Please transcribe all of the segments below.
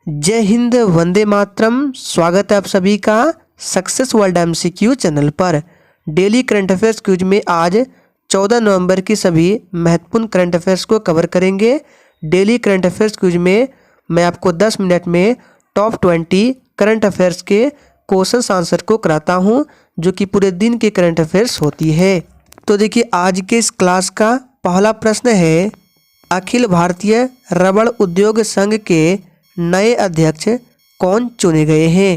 जय हिंद, वंदे मातरम। स्वागत है आप सभी का सक्सेस वर्ल्ड एमसीक्यू चैनल पर। डेली करंट अफेयर्स क्यूज में आज 14 नवंबर की सभी महत्वपूर्ण करंट अफेयर्स को कवर करेंगे। डेली करंट अफेयर्स क्यूज में मैं आपको 10 मिनट में टॉप 20 करंट अफेयर्स के क्वेश्चंस आंसर को कराता हूं, जो कि पूरे दिन के करंट अफेयर्स होती है। तो देखिए, आज के इस क्लास का पहला प्रश्न है, अखिल भारतीय रबड़ उद्योग संघ के नए अध्यक्ष कौन चुने गए हैं?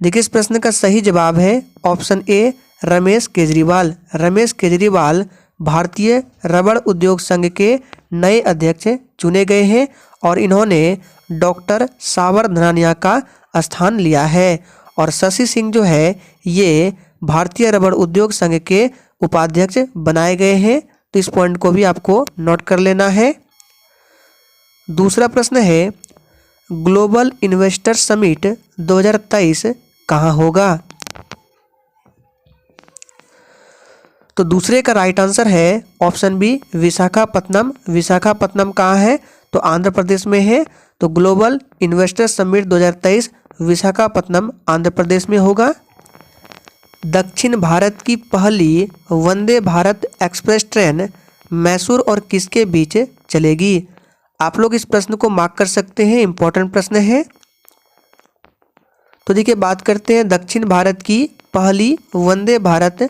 देखिए, इस प्रश्न का सही जवाब है ऑप्शन ए, रमेश केजरीवाल। रमेश केजरीवाल भारतीय रबड़ उद्योग संघ के नए अध्यक्ष चुने गए हैं और इन्होंने डॉक्टर सावर धनानिया का स्थान लिया है। और शशि सिंह जो है ये भारतीय रबड़ उद्योग संघ के उपाध्यक्ष बनाए गए हैं। तो इस पॉइंट को भी आपको नोट कर लेना है। दूसरा प्रश्न है, ग्लोबल इन्वेस्टर समिट 2023 कहाँ होगा? तो दूसरे का राइट आंसर है ऑप्शन बी, विशाखापत्तनम। विशाखापत्तनम कहाँ है? तो आंध्र प्रदेश में है। तो global investor summit 2023 Visakhapatnam Andhra Pradesh में होगा। दक्षिण भारत की पहली वंदे भारत एक्सप्रेस ट्रेन मैसूर और किसके बीच चलेगी? आप लोग इस प्रश्न को मार्क कर सकते हैं, इंपॉर्टेंट प्रश्न है। तो देखिए, बात करते हैं दक्षिण भारत की पहली वंदे भारत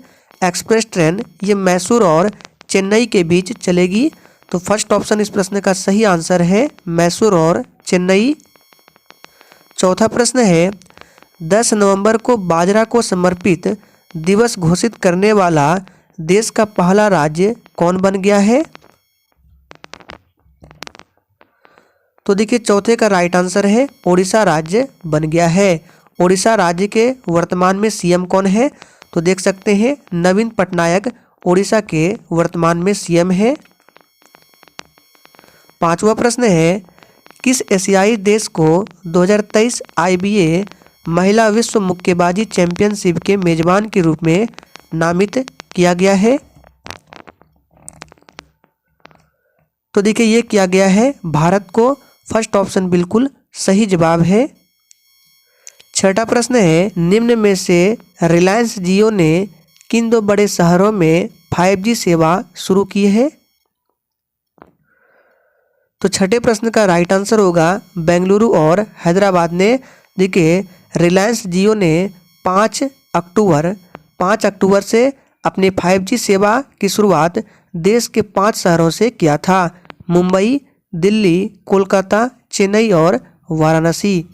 एक्सप्रेस ट्रेन, ये मैसूर और चेन्नई के बीच चलेगी। तो फर्स्ट ऑप्शन इस प्रश्न का सही आंसर है, मैसूर और चेन्नई। चौथा प्रश्न है, 10 नवंबर को बाजरा को समर्पित दिवस घोषित करने वाला देश का पहला राज्य कौन बन गया है? तो देखिए, चौथे का राइट आंसर है ओडिशा राज्य बन गया है। ओडिशा राज्य के वर्तमान में सीएम कौन है? तो देख सकते हैं नवीन पटनायक ओडिशा के वर्तमान में सीएम है। पांचवा प्रश्न है, किस एशियाई देश को 2023 आईबीए महिला विश्व मुक्केबाजी चैंपियनशिप के मेजबान के रूप में नामित किया गया है? तो देखिए, ये किया गया है भारत को। फर्स्ट ऑप्शन बिल्कुल सही जवाब है। छठा प्रश्न है, निम्न में से रिलायंस जियो ने किन दो बड़े शहरों में 5G सेवा शुरू की है? तो छठे प्रश्न का राइट आंसर होगा बेंगलुरु और हैदराबाद ने। देखिए, रिलायंस जियो ने 5 अक्टूबर से अपनी 5G सेवा की शुरुआत देश के 5 शहरों से किया था, मुंबई, दिल्ली, कोलकाता, चेन्नई और वाराणसी।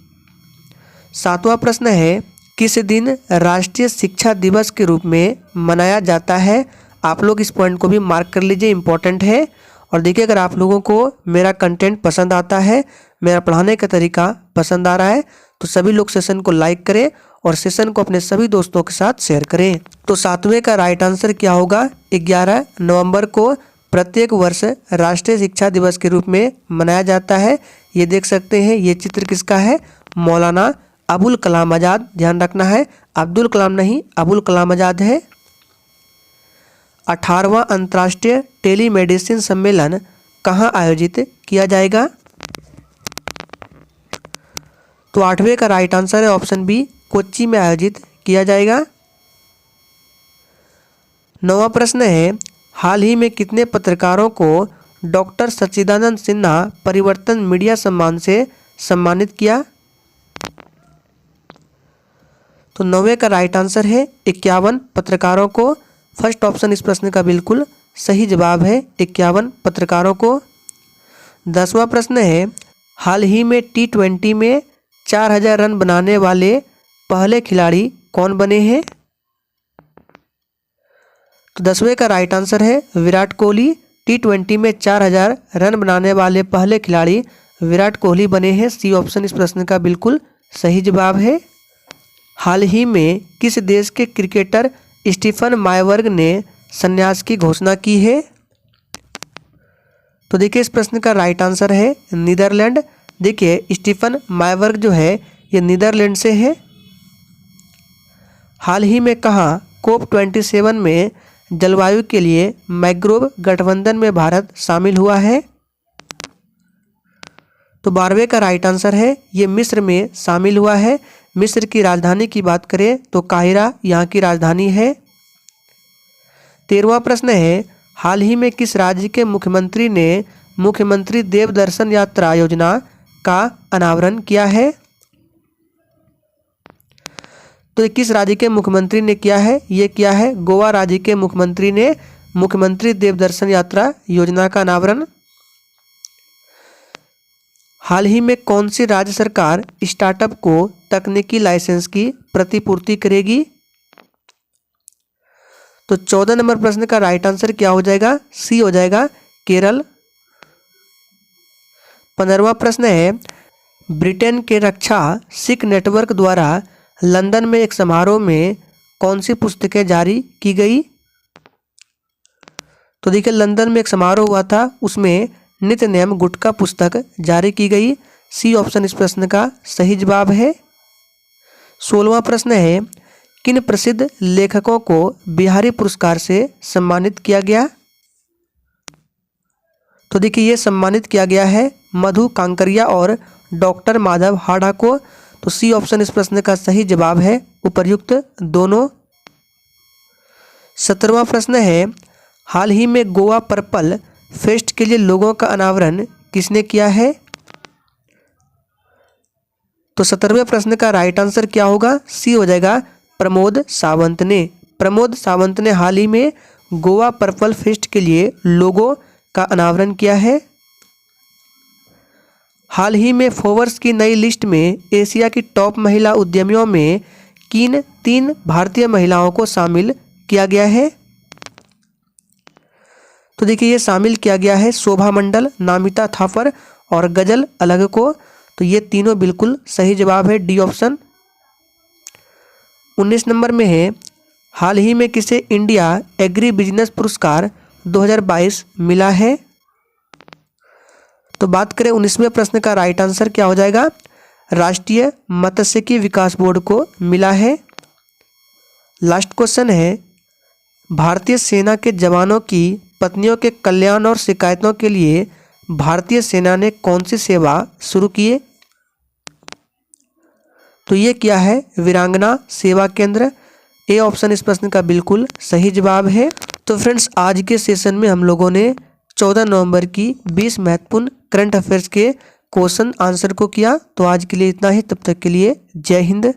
सातवां प्रश्न है, किस दिन राष्ट्रीय शिक्षा दिवस के रूप में मनाया जाता है? आप लोग इस पॉइंट को भी मार्क कर लीजिए, इंपॉर्टेंट है। और देखिए, अगर आप लोगों को मेरा कंटेंट पसंद आता है, मेरा पढ़ाने का तरीका पसंद आ रहा है, तो सभी लोग सेशन को लाइक करें और सेशन को अपने सभी दोस्तों के साथ शेयर करें। तो सातवें का राइट आंसर क्या होगा? 11 नवंबर को प्रत्येक वर्ष राष्ट्रीय शिक्षा दिवस के रूप में मनाया जाता है। ये देख सकते हैं, ये चित्र किसका है? मौलाना अबुल कलाम आज़ाद। ध्यान रखना है, अब्दुल कलाम नहीं, अबुल कलाम आज़ाद है। 18वां अंतर्राष्ट्रीय टेलीमेडिसिन सम्मेलन कहाँ आयोजित किया जाएगा? तो 8वें का राइट आंसर है ऑप्शन बी, कोच्चि में आयोजित किया जाएगा। 9वां प्रश्न है, हाल ही में कितने पत्रकारों को डॉक्टर सच्चिदानंद सिन्हा परिवर्तन मीडिया सम्मान से सम्मानित किया? तो 9वें का राइट आंसर है 51 पत्रकारों को। फर्स्ट ऑप्शन इस प्रश्न का बिल्कुल सही जवाब है, 51 पत्रकारों को। 10वां प्रश्न है, हाल ही में T20 में 4000 रन बनाने वाले पहले खिलाड़ी कौन बने हैं? तो 10वें का राइट आंसर है विराट कोहली। T20 में 4000 रन बनाने वाले पहले खिलाड़ी विराट कोहली बने हैं। सी ऑप्शन इस प्रश्न का बिल्कुल सही जवाब है। हाल ही में किस देश के क्रिकेटर स्टीफन मायबर्ग ने संन्यास की घोषणा की है? तो देखिए, इस प्रश्न का राइट आंसर है नीदरलैंड। देखिए, स्टीफन मायबर्ग जो है ये नीदरलैंड से है। हाल ही में कहाँ COP27 में जलवायु के लिए मैंग्रोव गठबंधन में भारत शामिल हुआ है? तो 12वें का राइट आंसर है ये मिस्र में शामिल हुआ है। मिस्र की राजधानी की बात करें तो काहिरा यहाँ की राजधानी है। 13वां प्रश्न है हाल ही में किस राज्य के मुख्यमंत्री ने मुख्यमंत्री देव दर्शन यात्रा योजना का अनावरण किया है? तो किस राज्य के मुख्यमंत्री ने किया है? ये किया है गोवा राज्य के मुख्यमंत्री ने मुख्यमंत्री देव दर्शन यात्रा योजना का अनावरण। हाल ही में कौन सी राज्य सरकार स्टार्टअप को तकनीकी लाइसेंस की प्रतिपूर्ति करेगी? तो 14 नंबर प्रश्न का राइट आंसर क्या हो जाएगा? सी हो जाएगा, केरल। 15वां प्रश्न है ब्रिटेन के रक्षा सिख नेटवर्क द्वारा लंदन में एक समारोह में कौन सी पुस्तकें जारी की गई? तो देखिए लंदन में एक समारोह हुआ था, उसमें नित्य नेम गुटका पुस्तक जारी की गई। सी ऑप्शन इस प्रश्न का सही जवाब है। 16वां प्रश्न है किन प्रसिद्ध लेखकों को बिहारी पुरस्कार से सम्मानित किया गया? तो देखिए ये सम्मानित किया गया है मधु कांकरिया और डॉक्टर माधव हाड़ा को। तो सी ऑप्शन इस प्रश्न का सही जवाब है, उपर्युक्त दोनों। 17वां प्रश्न है हाल ही में गोवा पर्पल फेस्ट के लिए लोगों का अनावरण किसने किया है? तो 17वें प्रश्न का राइट आंसर क्या होगा? सी हो जाएगा, प्रमोद सावंत ने। प्रमोद सावंत ने हाल ही में गोवा पर्पल फेस्ट के लिए लोगों का अनावरण किया है। हाल ही में फोर्ब्स की नई लिस्ट में एशिया की टॉप महिला उद्यमियों में किन 3 भारतीय महिलाओं को शामिल किया गया है? तो देखिए ये शामिल किया गया है शोभा मंडल, नामिता थापर और गजल अलग को। तो ये तीनों बिल्कुल सही जवाब है, डी ऑप्शन। 19 नंबर में है हाल ही में किसे इंडिया एग्री बिजनेस पुरस्कार 2022 मिला है? तो बात करें 19वें प्रश्न का राइट आंसर क्या हो जाएगा? राष्ट्रीय मत्स्यिकी विकास बोर्ड को मिला है। लास्ट क्वेश्चन है भारतीय सेना के जवानों की पत्नियों के कल्याण और शिकायतों के लिए भारतीय सेना ने कौन सी सेवा शुरू की है? तो ये क्या है? वीरांगना सेवा केंद्र। ए ऑप्शन इस प्रश्न का बिल्कुल सही जवाब है। तो फ्रेंड्स आज के सेशन में हम लोगों ने 14 नवंबर की 20 महत्वपूर्ण करंट अफेयर्स के क्वेश्चन आंसर को किया। तो आज के लिए इतना ही, तब तक के लिए जय हिंद।